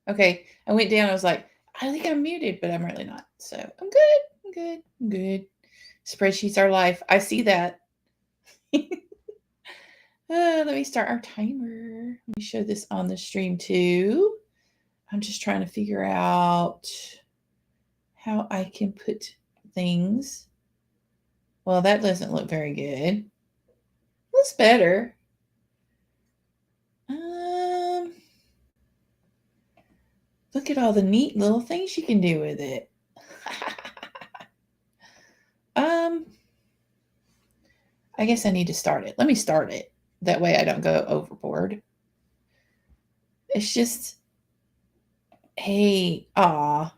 Okay, I went down. I was like, I think I'm muted, but I'm really not. So I'm good. I'm good. I'm good. Spreadsheets are life. I see that. Let me start our timer. Let me show this on the stream too. I'm just trying to figure out how I can put things. Well, that doesn't look very good. Looks better. Look at all the neat little things you can do with it. I guess I need to start it. Let me start it. That way I don't go overboard. It's just, hey, well,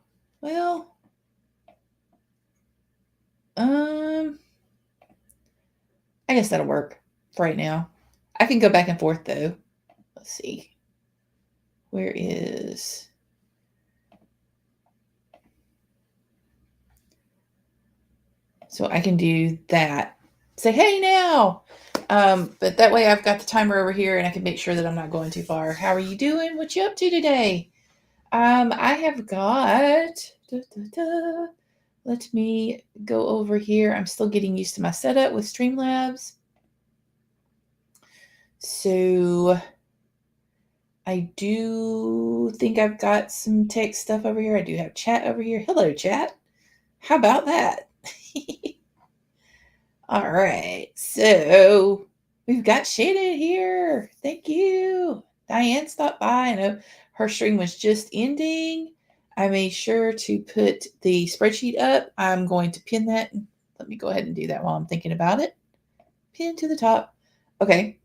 I guess that'll work for right now. I can go back and forth though. Let's see. Where is... So I can do that. Say, hey now. But that way I've got the timer over here and I can make sure that I'm not going too far. How are you doing? What you up to today? I have got... Let me go over here. I'm still getting used to my setup with Streamlabs. So I do think I've got some text stuff over here. I do have chat over here. Hello, chat. How about that? All right. So we've got Shannon here. Thank you. Diane stopped by. I know her stream was just ending. I made sure to put the spreadsheet up. I'm going to pin that. Let me go ahead and do that while I'm thinking about it. Pin to the top. Okay.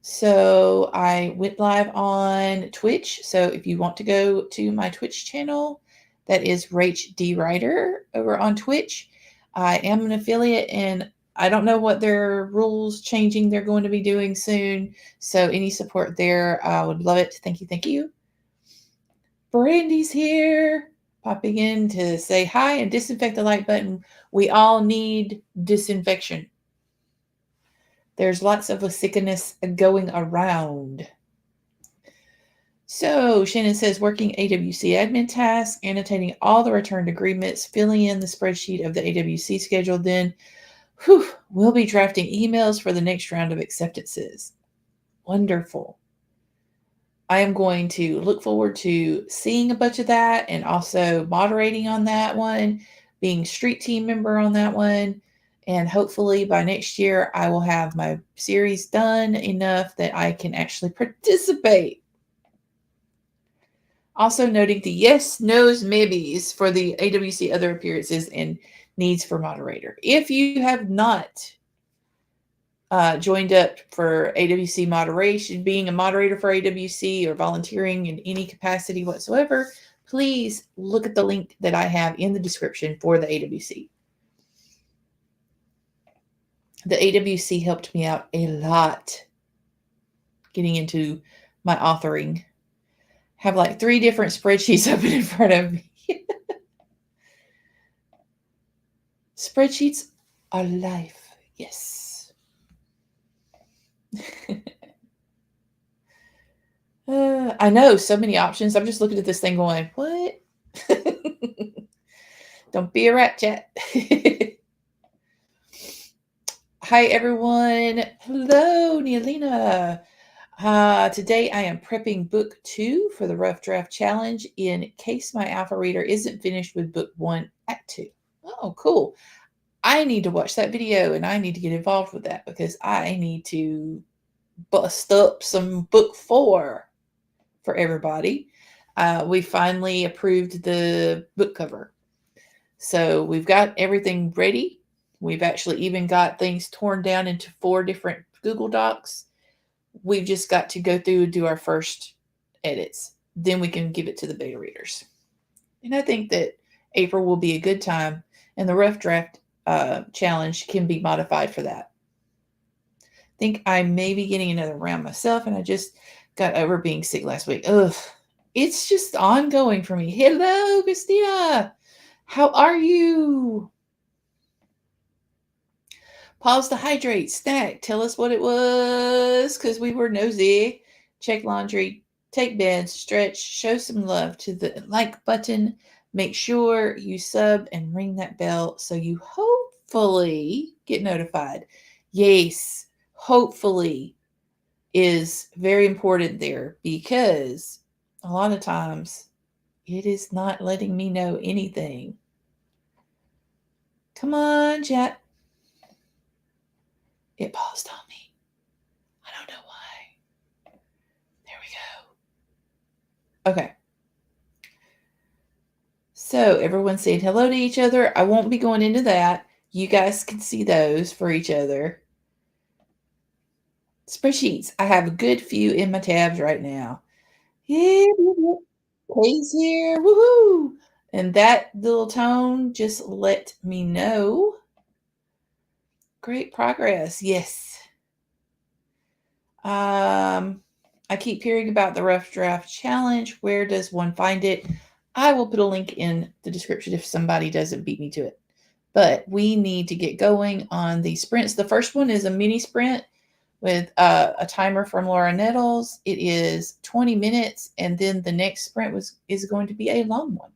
So I went live on Twitch. So if you want to go to my Twitch channel, that is RachDWriter over on Twitch. I am an affiliate and I don't know what their rules changing they're going to be doing soon. So any support there, I would love it. Thank you. Thank you. Brandy's here, popping in to say hi and disinfect the like button. We all need disinfection. There's lots of sickness going around. So Shannon says, working AWC admin tasks, annotating all the returned agreements, filling in the spreadsheet of the AWC schedule. Then we'll be drafting emails for the next round of acceptances. Wonderful. I am going to look forward to seeing a bunch of that and also moderating on that one, being street team member on that one. And hopefully by next year, I will have my series done enough that I can actually participate. Also noting the yes, no's, maybes for the AWC other appearances and needs for moderator. If you have not joined up for AWC moderation, being a moderator for AWC or volunteering in any capacity whatsoever, please look at the link that I have in the description for the AWC. The AWC helped me out a lot getting into my authoring. Have like 3 different spreadsheets open in front of me. Spreadsheets are life. Yes. I know, so many options. I'm just looking at this thing going, what? Don't be a rat, chat. Hi, everyone. Hello, Nealina. Today I am prepping book 2 for the Rough Draft Challenge in case my alpha reader isn't finished with book 1 act 2. Oh, cool. I need to watch that video and I need to get involved with that because I need to bust up some book 4 for everybody. We finally approved the book cover. So we've got everything ready. We've actually even got things torn down into 4 different Google Docs. We've just got to go through and do our first edits. Then we can give it to the beta readers. And I think that April will be a good time. And the Rough Draft challenge can be modified for that. I think I may be getting another round myself. And I just got over being sick last week. Ugh. It's just ongoing for me. Hello, Christina. How are you? Pause to hydrate. Snack. Tell us what it was because we were nosy. Check laundry. take beds, stretch, show some love to the like button. Make sure you sub and ring that bell so you hopefully get notified. Yes, hopefully is very important there because a lot of times it is not letting me know anything. Come on, chat. It paused on me. I don't know why. There we go. Okay. So everyone's saying hello to each other. I won't be going into that. You guys can see those for each other. Spreadsheets. I have a good few in my tabs right now. Yeah, Kay's here. Woohoo! And that little tone just let me know. Great progress. Yes. I keep hearing about the Rough Draft Challenge. Where does one find it? I will put a link in the description if somebody doesn't beat me to it. But we need to get going on the sprints. The first one is a mini sprint with a timer from Laura Nettles. It is 20 minutes, and then the next sprint is going to be a long one.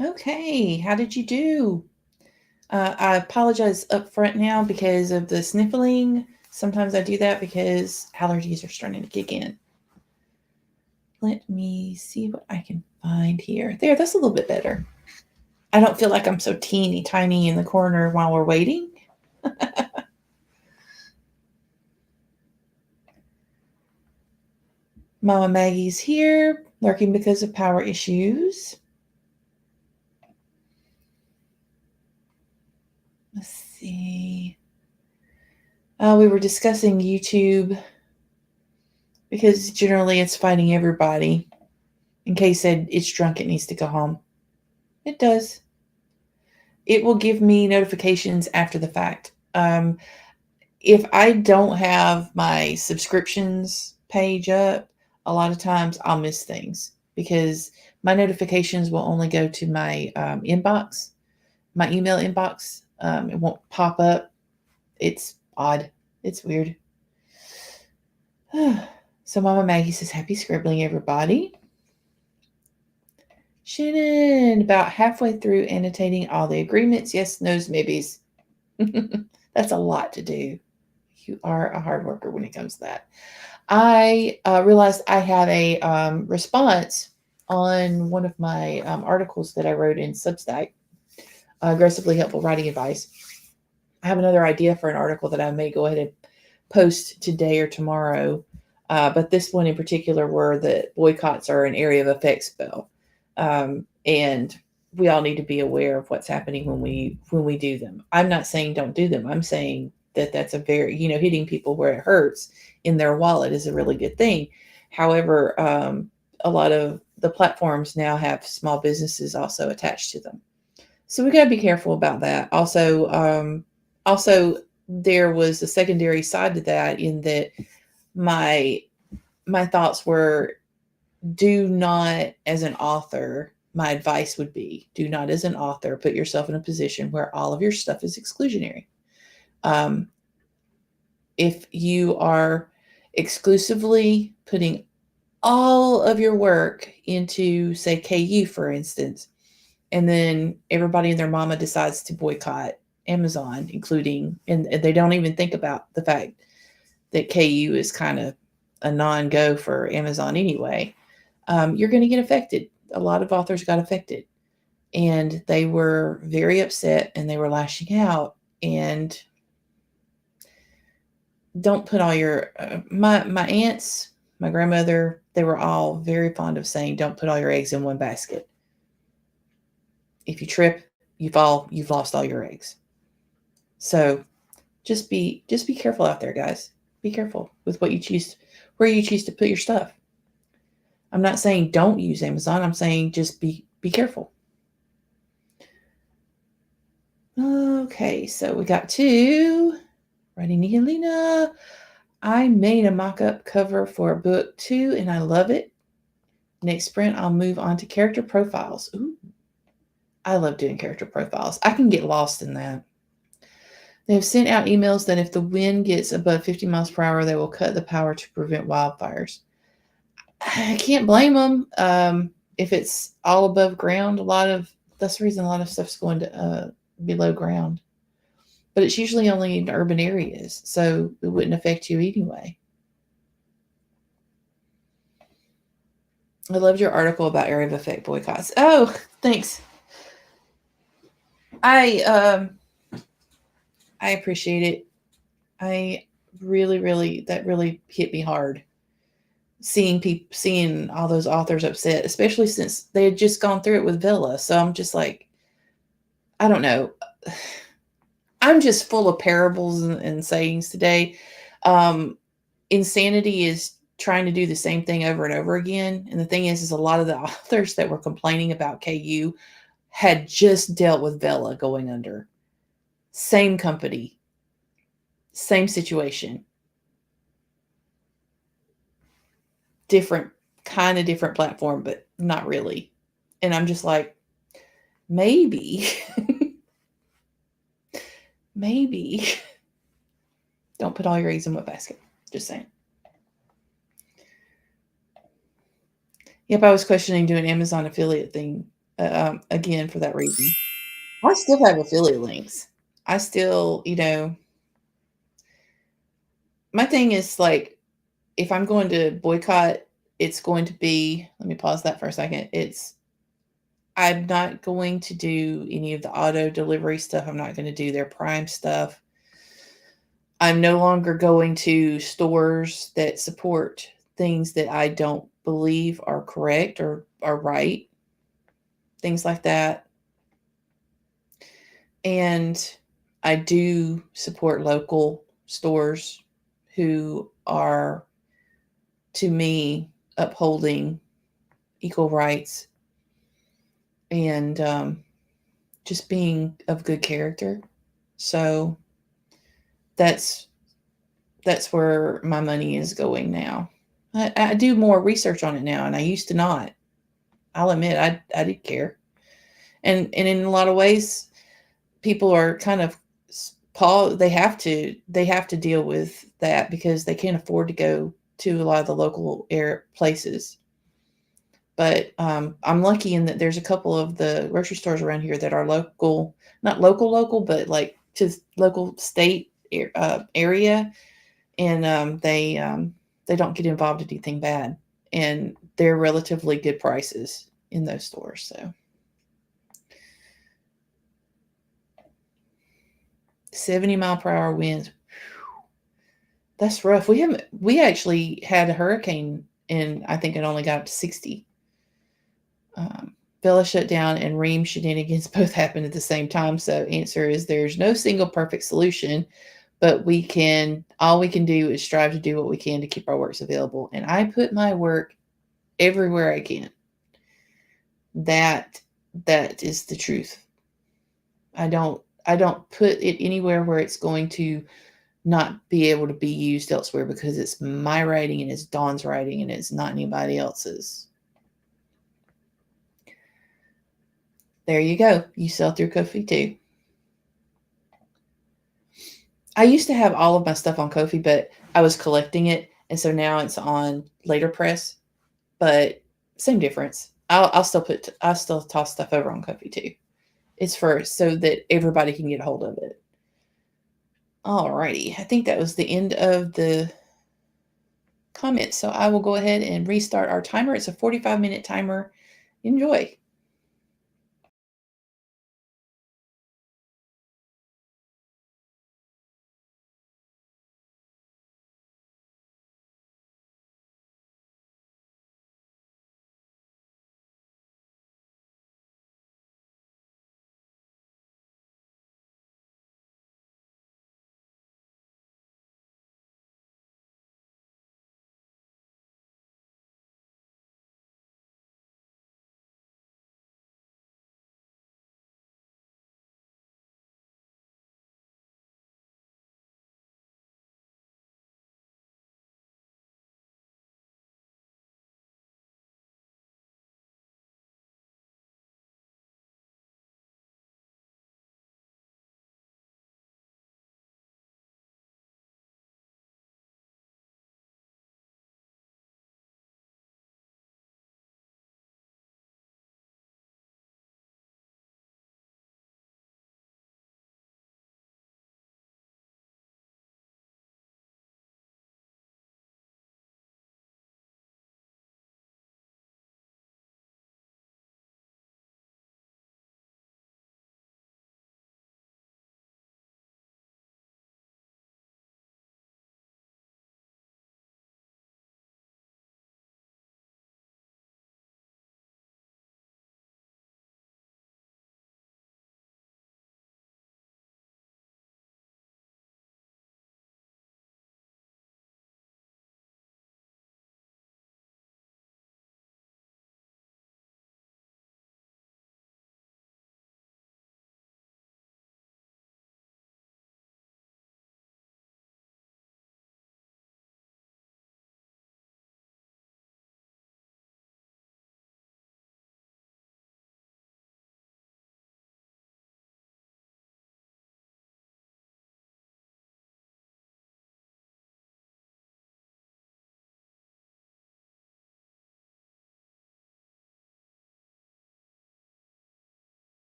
Okay, how did you do? I apologize up front now because of the sniffling. Sometimes I do that because allergies are starting to kick in. Let me see what I can find here. There, that's a little bit better. I don't feel like I'm so teeny tiny in the corner while we're waiting. Mama Maggie's here, lurking because of power issues. Let's see. We were discussing YouTube because generally it's fighting everybody. In case said it's drunk, it needs to go home. It does. It will give me notifications after the fact. If I don't have my subscriptions page up, a lot of times I'll miss things because my notifications will only go to my inbox, my email inbox. It won't pop up. It's odd. It's weird. So Mama Maggie says, happy scribbling, everybody. Shannon, about halfway through annotating all the agreements. Yes, no's, maybes. That's a lot to do. You are a hard worker when it comes to that. I realized I had a response on one of my articles that I wrote in Substack, Aggressively Helpful Writing Advice. I have another idea for an article that I may go ahead and post today or tomorrow. But this one in particular, where the boycotts are an area of effect spell. And we all need to be aware of what's happening when we do them. I'm not saying don't do them. I'm saying that that's a very, hitting people where it hurts in their wallet is a really good thing. However, a lot of the platforms now have small businesses also attached to them. So we got to be careful about that. Also, there was a secondary side to that in that my thoughts were, do not, as an author, my advice would be, do not, as an author, put yourself in a position where all of your stuff is exclusionary. If you are exclusively putting all of your work into, say, KU, for instance, and then everybody and their mama decides to boycott Amazon, including, and they don't even think about the fact that KU is kind of a non-go for Amazon anyway, you're going to get affected. A lot of authors got affected, and they were very upset, and they were lashing out. And don't put all your my aunts, my grandmother, they were all very fond of saying, don't put all your eggs in one basket. If you trip, you fall, you've lost all your eggs. So just be careful out there, guys. Be careful with what you choose, where you choose to put your stuff. I'm not saying don't use Amazon. I'm saying just be careful. Okay, so we got to writing Nicolina. I made a mock-up cover for book 2 and I love it. Next sprint, I'll move on to character profiles. Ooh, I love doing character profiles. I can get lost in that. They have sent out emails that if the wind gets above 50 miles per hour, they will cut the power to prevent wildfires. I can't blame them. If it's all above ground, that's the reason a lot of stuff's going to below ground. But it's usually only in urban areas, so it wouldn't affect you anyway. I loved your article about area of effect boycotts. Oh, thanks. I appreciate it. I really, that really hit me hard. Seeing all those authors upset, especially since they had just gone through it with Villa. So I'm just like, I don't know. I'm just full of parables and sayings today. Insanity is trying to do the same thing over and over again. And the thing is a lot of the authors that were complaining about KU had just dealt with Vella going under. Same company, same situation. Different platform, but not really. And I'm just like, maybe don't put all your eggs in one basket. Just saying. Yep, I was questioning doing Amazon affiliate thing again, for that reason. I still have affiliate links. I still, my thing is like, if I'm going to boycott, it's going to be, let me pause that for a second. I'm not going to do any of the auto delivery stuff. I'm not going to do their Prime stuff. I'm no longer going to stores that support things that I don't believe are correct or are right, things like that. And I do support local stores who are, to me, upholding equal rights and just being of good character. So that's that's where my money is going now. I do more research on it now, and I used to not. I'll admit I did care, and in a lot of ways, people are kind of Paul. They have to deal with that because they can't afford to go to a lot of the local air places. But I'm lucky in that there's a couple of the grocery stores around here that are local, not local, but like to local state area, and they don't get involved in anything bad, and they're relatively good prices in those stores. So 70-mile-per-hour winds, that's rough. We actually had a hurricane, and I think it only got up to 60. Bella shut down and Ream shenanigans both happened at the same time. So answer is there's no single perfect solution, but all we can do is strive to do what we can to keep our works available. And I put my work everywhere I can. That that is the truth. I don't put it anywhere where it's going to not be able to be used elsewhere because it's my writing and it's Dawn's writing and it's not anybody else's. There you go. You sell through Ko-fi too. I used to have all of my stuff on Ko-fi, but I was collecting it, and so now it's on Later Press. But same difference. I'll still toss stuff over on Ko-fi too. It's for so that everybody can get a hold of it. Alrighty, I think that was the end of the comments. So I will go ahead and restart our timer. It's a 45-minute timer. Enjoy.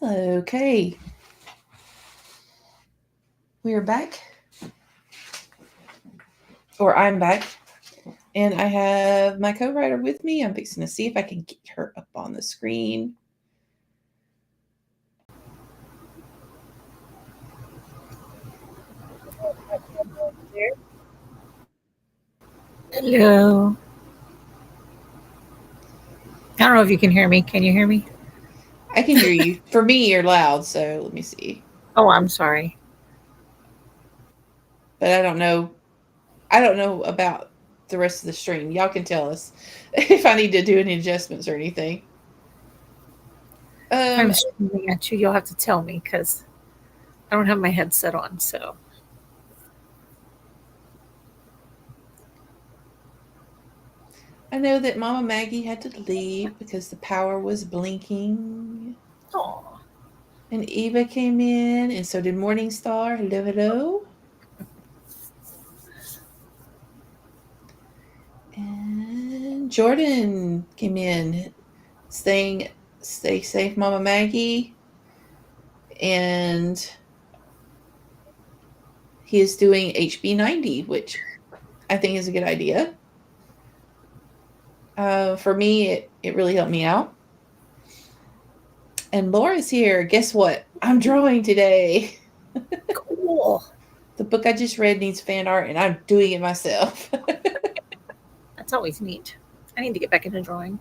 Okay. We are back. Or I'm back. And I have my co-writer with me. I'm fixing to see if I can get her up on the screen. Hello. I don't know if you can hear me. Can you hear me? I can hear you. For me, you're loud, so let me see. Oh, I'm sorry. But I don't know. I don't know about the rest of the stream. Y'all can tell us if I need to do any adjustments or anything. If I'm screaming at you, you'll have to tell me because I don't have my headset on. So I know that Mama Maggie had to leave because the power was blinking. oh, And Eva came in, and so did Morningstar. Hello, hello. And Jordan came in, stay safe, Mama Maggie. And he is doing HB90, which I think is a good idea. For me, it really helped me out. And Laura's here. Guess what? I'm drawing today. cool. The book I just read needs fan art, and I'm doing it myself. That's always neat. I need to get back into drawing.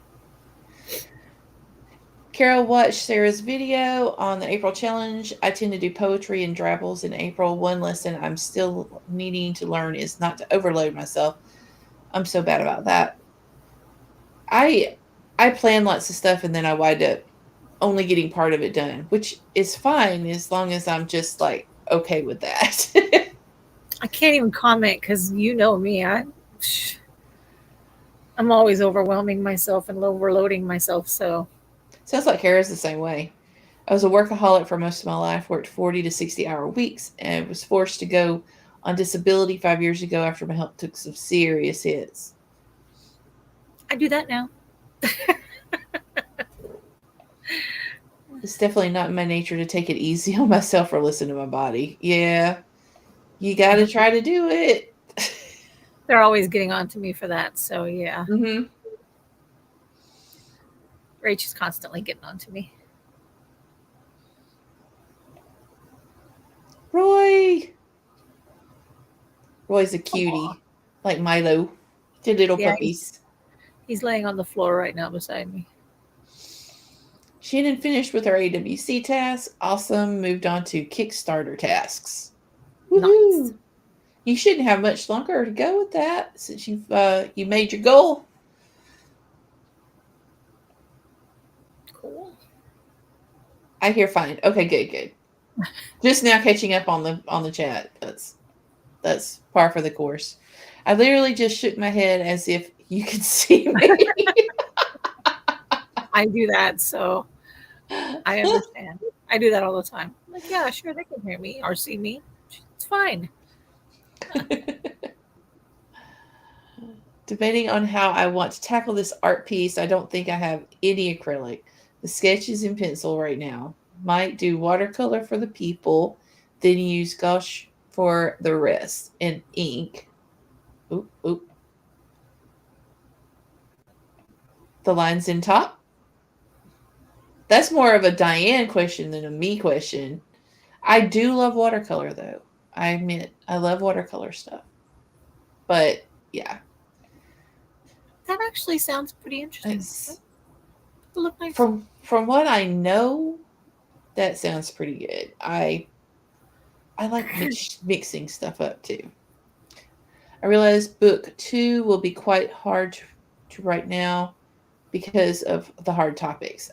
Carol watched Sarah's video on the April challenge. I tend to do poetry and drabbles in April. One lesson I'm still needing to learn is not to overload myself. I'm so bad about that. I plan lots of stuff and then I wind up only getting part of it done, which is fine as long as I'm just like okay with that. I can't even comment because you know me. I'm always overwhelming myself and overloading myself. So Sounds like Kara's the same way. I was a workaholic for most of my life, worked 40 to 60-hour weeks, and was forced to go on disability 5 years ago after my health took some serious hits. I do that now. It's definitely not in my nature to take it easy on myself or listen to my body. Yeah, you got to try to do it. They're always getting on to me for that. So yeah, Mm-hmm. Rach is constantly getting on to me. Roy. Roy's a Aw. cutie, like Milo. They're little Yeah, puppies. he's laying on the floor right now beside me. Shannon finished with her AWC task. Awesome. Moved on to Kickstarter tasks. Nice. Woohoo! You shouldn't have much longer to go with that since you made your goal. Cool. I hear fine. Okay, good, good. Just now catching up on the chat. That's par for the course. I literally just shook my head as if you could see me. I do that, so I understand. I do that all the time. I'm like, yeah, sure, they can hear me or see me. It's fine. Depending on how I want to tackle this art piece, I don't think I have any acrylic. The sketch is in pencil right now. Might do watercolor for the people, then use gouache for the rest and ink. Oop, oop. The lines in top. That's more of a Diane question than a me question. I do love watercolor though. I admit I love watercolor stuff. But yeah, That actually sounds pretty interesting. it's It'll look nice. from what I know, that sounds pretty good. I like mixing stuff up too. I realize book 2 will be quite hard to write now because of the hard topics.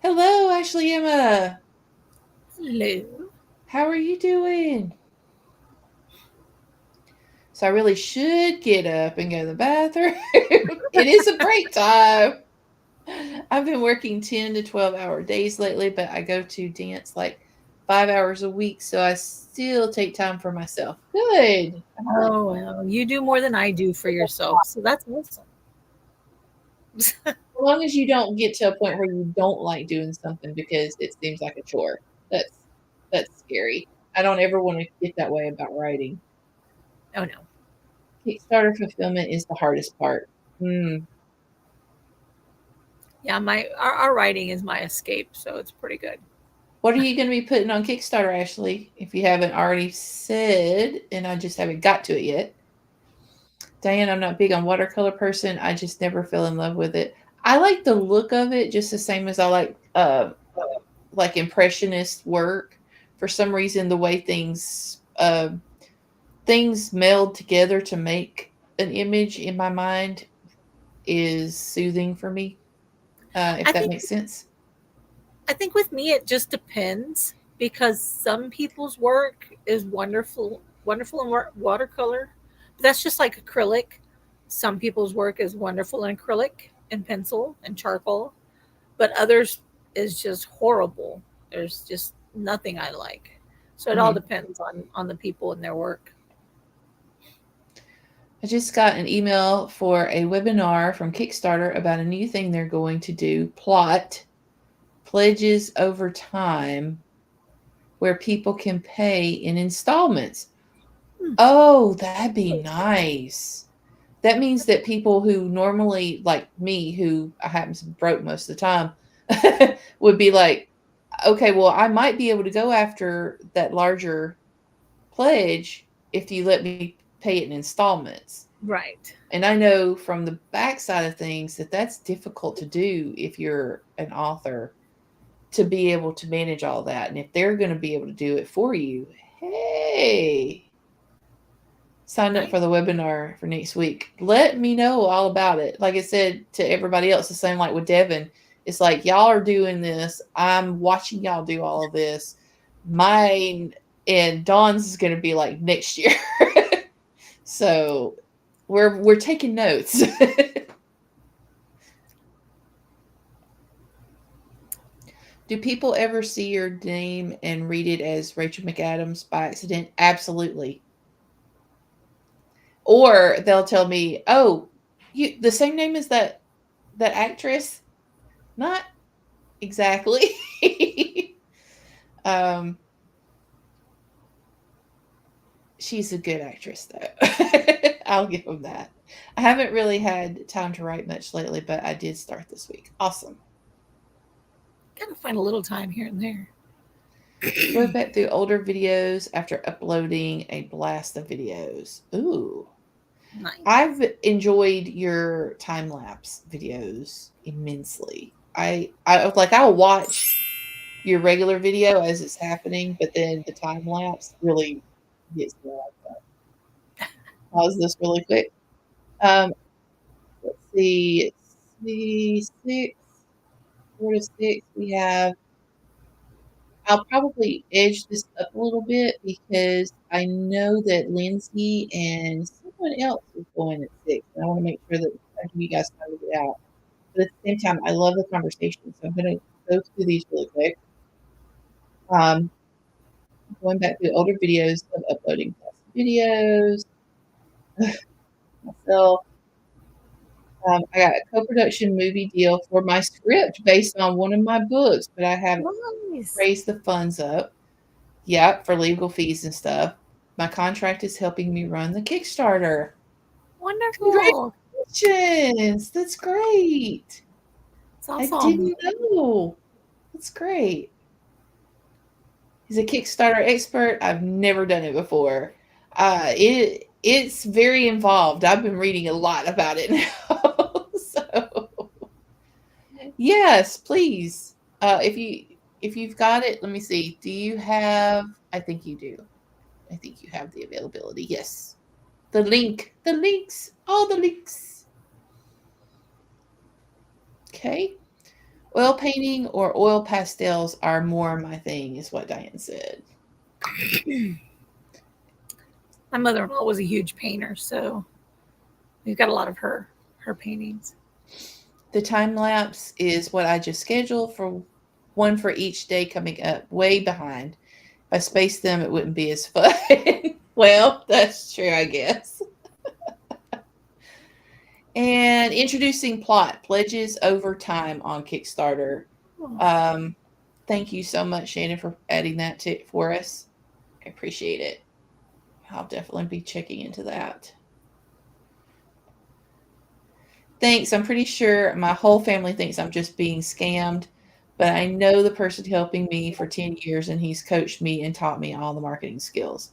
Hello, Ashley Emma. Hello. How are you doing? So I really should get up and go to the bathroom. It is a break time. I've been working 10 to 12-hour days lately, but I go to dance like 5 hours a week, so I still take time for myself. Good. Oh well, you do more than I do for yourself, so that's awesome. long as you don't get to a point where you don't like doing something because it seems like a chore. That's scary. I don't ever want to get that way about writing. Oh no. Kickstarter fulfillment is the hardest part. Yeah, our writing is my escape, so it's pretty good. What are you going to be putting on Kickstarter, Ashley? If you haven't already said, and I just haven't got to it yet. Diane, I'm not big on watercolor person. I just never fell in love with it. I like the look of it just the same as I like impressionist work. For some reason, the way things meld together to make an image in my mind is soothing for me. If I that think makes sense. I think with me it just depends because some people's work is wonderful in watercolor. But that's just like acrylic. Some people's work is wonderful in acrylic and pencil and charcoal, but others is just horrible. There's just nothing I like. So it all Mhm. depends on the people and their work. I just got an email for a webinar from Kickstarter about a new thing they're going to do, plot pledges over time, where people can pay in installments. Hmm. Oh, that'd be nice. That means that people who normally, like me, who I happen to be broke most of the time, would be like, okay, well, I might be able to go after that larger pledge if you let me pay it in installments. Right. And I know from the backside of things that that's difficult to do if you're an author, to be able to manage all that. And if they're going to be able to do it for you, hey, sign up Right. for the webinar for next week. Let me know all about it. Like I said to everybody else, the same like with Devin. It's like y'all are doing this. I'm watching y'all do all of this. Mine and Dawn's is going to be like next year. So we're taking notes. Do people ever see your name and read it as Rachel McAdams by accident? Absolutely. Or they'll tell me, "Oh, you the same name as that actress?" Not exactly. um, she's a good actress, though. I'll give them that. I haven't really had time to write much lately, but I did start this week. Awesome. Gotta find a little time here and there. Go back through older videos after uploading a blast of videos. Ooh. Nice. I've enjoyed your time lapse videos immensely. I'll watch your regular video as it's happening, but then the time lapse really gets me like that. Pause this really quick. Um, let's see. Six, 4 to 6. We have. I'll probably edge this up a little bit because I know that Lindsay and someone else is going at 6. And I want to make sure that you guys time to get out. But at the same time, I love the conversation, so I'm going to go through these really quick. Going back through older videos of uploading videos myself. I got a co-production movie deal for my script based on one of my books, but I haven't Nice. raised the funds up. Yep, for legal fees and stuff. My contract is helping me run the Kickstarter. Wonderful. Congratulations! That's great. It's I awesome. didn't know. That's great. He's a Kickstarter expert. I've never done it before. It's very involved. I've been reading a lot about it now. So yes, please. If you've got it, let me see. Do you have? I think you do. I think you have the availability. Yes. The links, all the links. Okay. Oil painting or oil pastels are more my thing, is what Diane said. My mother-in-law was a huge painter, so we've got a lot of her paintings. The time lapse is what I just scheduled for one for each day coming up. Way behind. If I spaced them, it wouldn't be as fun. Well, that's true, I guess. And introducing plot pledges over time on Kickstarter. Oh, Um, thank you so much, Shannon, for adding that for us. I appreciate it. I'll definitely be checking into that. Thanks. I'm pretty sure my whole family thinks I'm just being scammed, but I know the person helping me for 10 years and he's coached me and taught me all the marketing skills.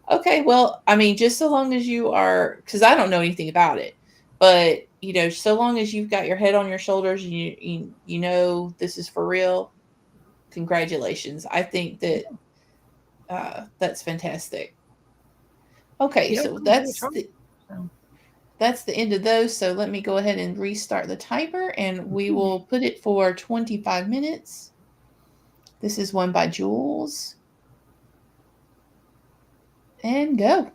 Okay, well, I mean, just so long as you are, because I don't know anything about it, but so long as you've got your head on your shoulders and you know this is for real, congratulations. I think that that's fantastic. Okay, yeah, so I'm really trying. So, that's the end of those. So let me go ahead and restart the timer and we will put it for 25 minutes. This is one by Jules. And go.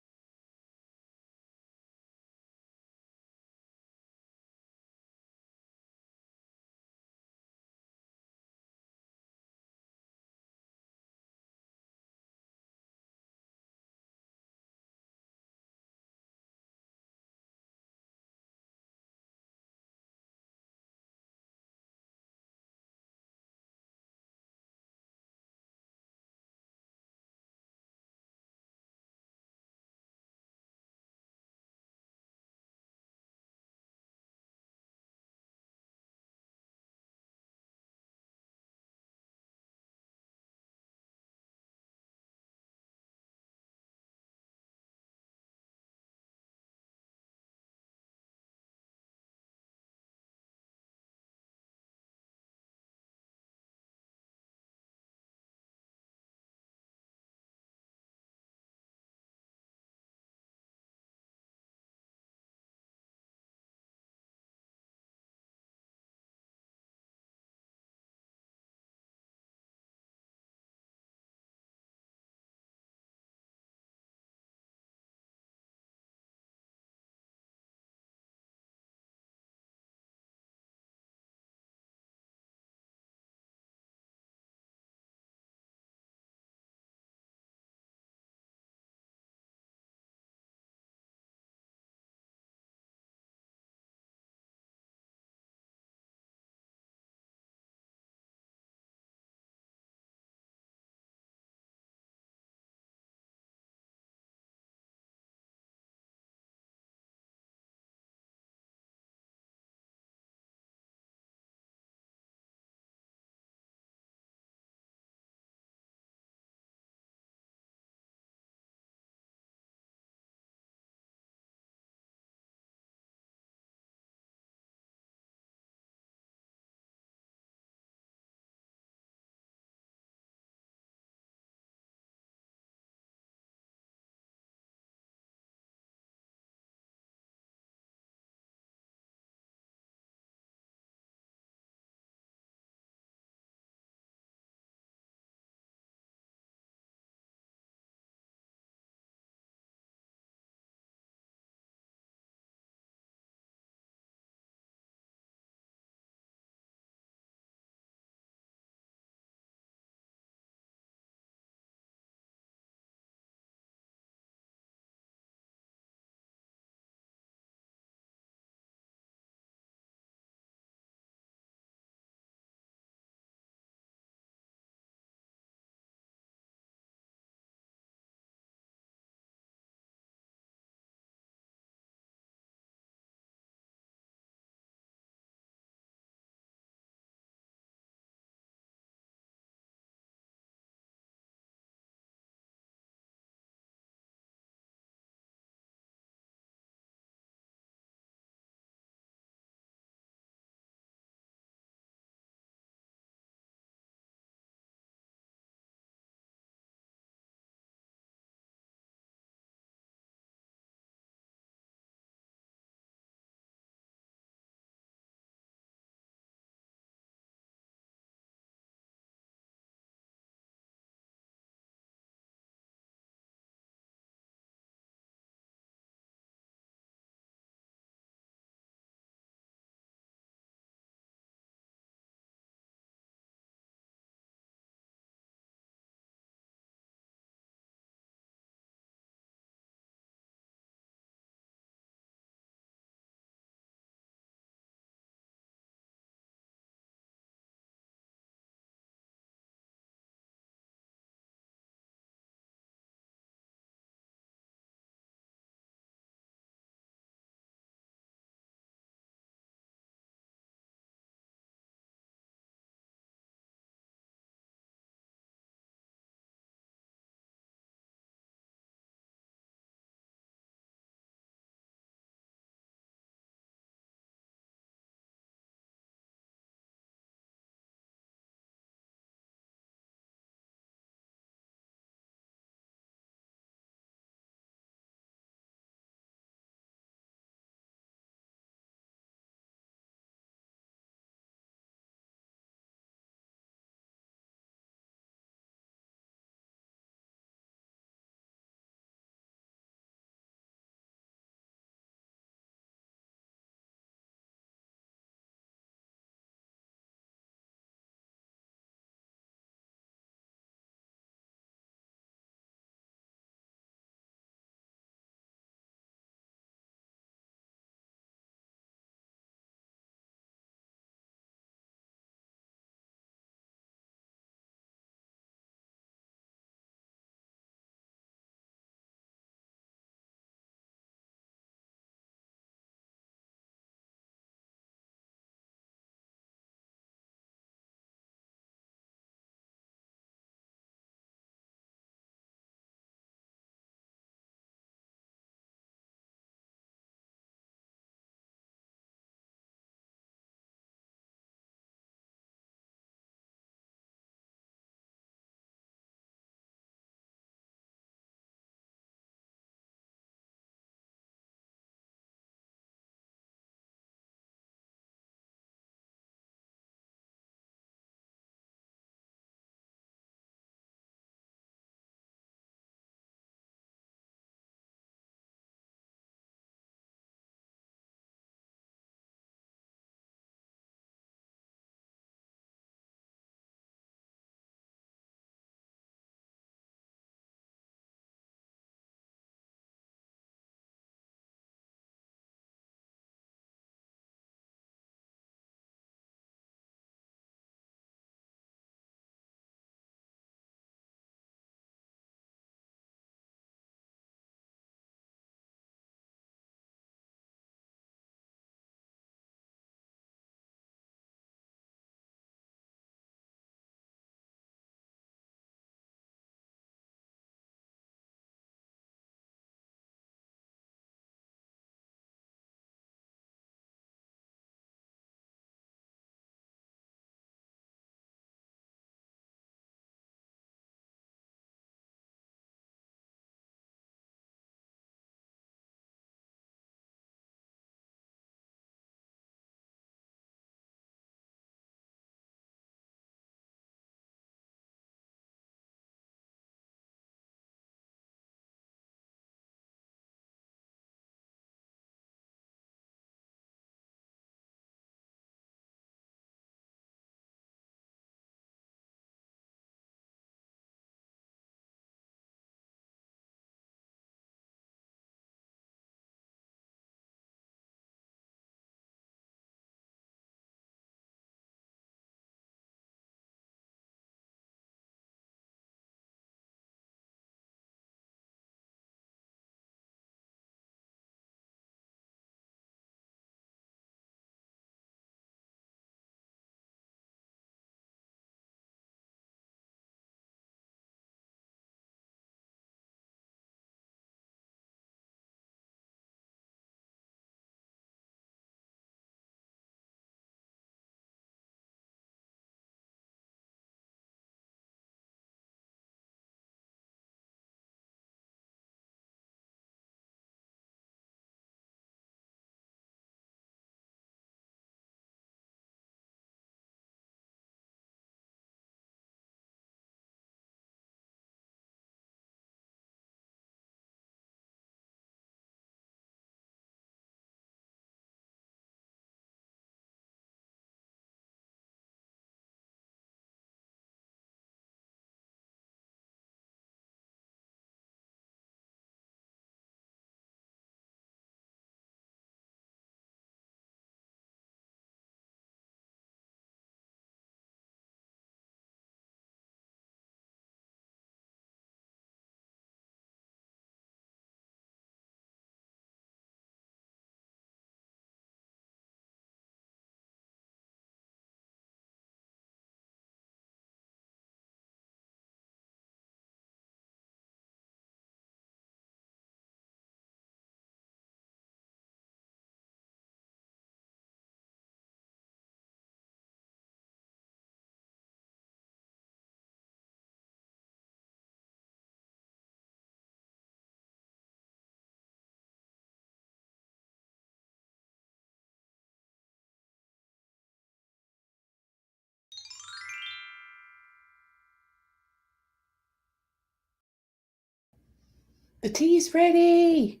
The tea's ready.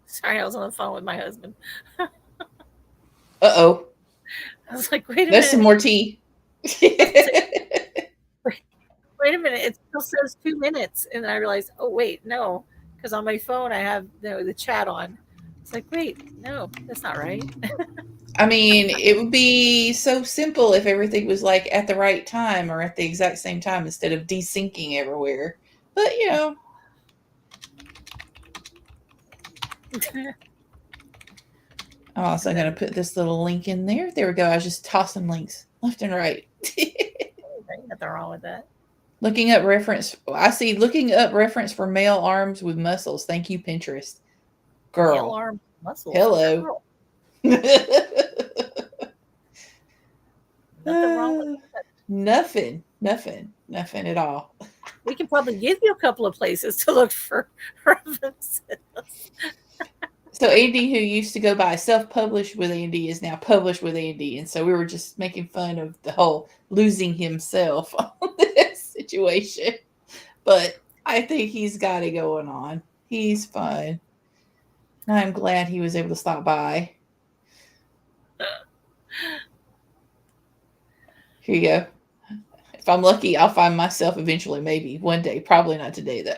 Sorry, I was on the phone with my husband. Uh-oh. I was like, wait a There's some minute. more tea. I was like, wait a minute. It still says 2 minutes. And I realized, oh, wait, no. Because on my phone, I have the chat on. It's like, wait, no, that's not right. I mean, it would be so simple if everything was like at the right time or at the exact same time instead of desyncing everywhere. But, I'm also going to put this little link in there. There we go. I was just tossing links left and right. Nothing wrong with that. Looking up reference. I see looking up reference for male arms with muscles. Thank you, Pinterest. Male Girl. arm muscles. Hello. Girl. Nothing wrong with that. Nothing at all. We can probably give you a couple of places to look for references. So Andy, who used to go by self-published with Andy, is now published with Andy, and so we were just making fun of the whole losing himself on this situation. But I think he's got it going on. He's fun. I'm glad he was able to stop by. Here you go. If I'm lucky, I'll find myself eventually, maybe one day. Probably not today, though.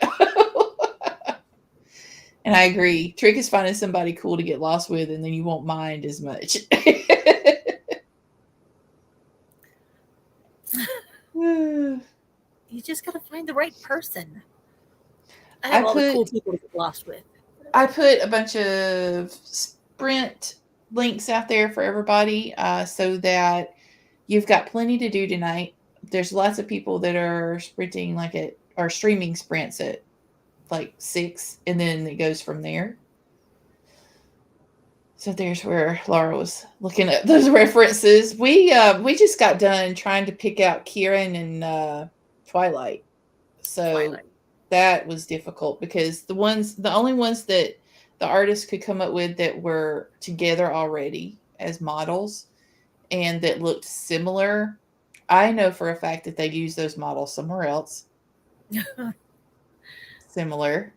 And I agree. Trick is finding somebody cool to get lost with, and then you won't mind as much. You just got to find the right person. I have all the cool people to get lost with. I put a bunch of sprint links out there for everybody so that you've got plenty to do tonight. There's lots of people that are sprinting or streaming sprints at like 6, and then it goes from there. So there's where Laura was looking at those references. We just got done trying to pick out Kieran and Twilight. So that was difficult because the only ones that the artists could come up with that were together already as models and that looked similar, I know for a fact that they used those models somewhere else. Similar.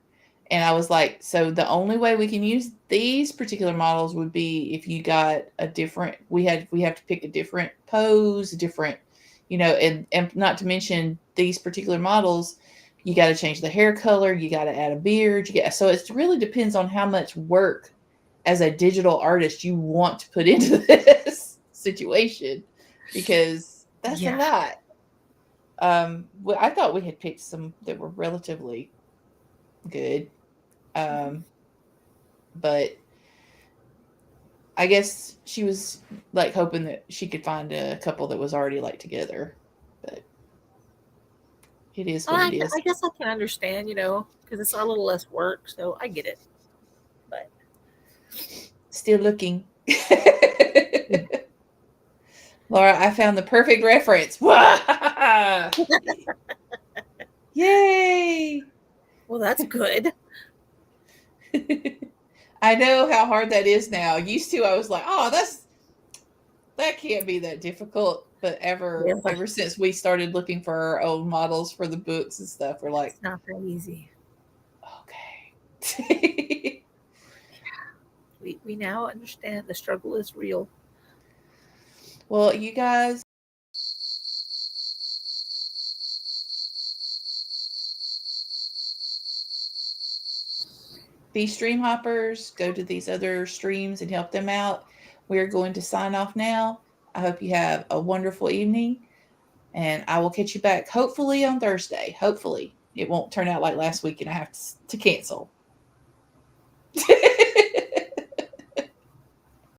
And I was like, so the only way we can use these particular models would be if you got a different, we have to pick a different pose, a different, and not to mention these particular models, you got to change the hair color, you got to add a beard, so it really depends on how much work as a digital artist you want to put into this situation, because that's a lot. I thought we had picked some that were relatively good. But I guess she was like hoping that she could find a couple that was already like together, but it is what it is. I guess I can understand, because it's a little less work, so I get it. But still looking. Laura, I found the perfect reference. Yay! Well, that's good. I know how hard that is now. Used to, I was like, oh, that can't be that difficult. But ever since we started looking for our own models for the books and stuff, we're like, it's not that easy. Okay. we now understand the struggle is real. Well, you guys, be stream hoppers, go to these other streams and help them out. We're going to sign off now. I hope you have a wonderful evening, and I will catch you back hopefully on Thursday. Hopefully it won't turn out like last week and I have to cancel.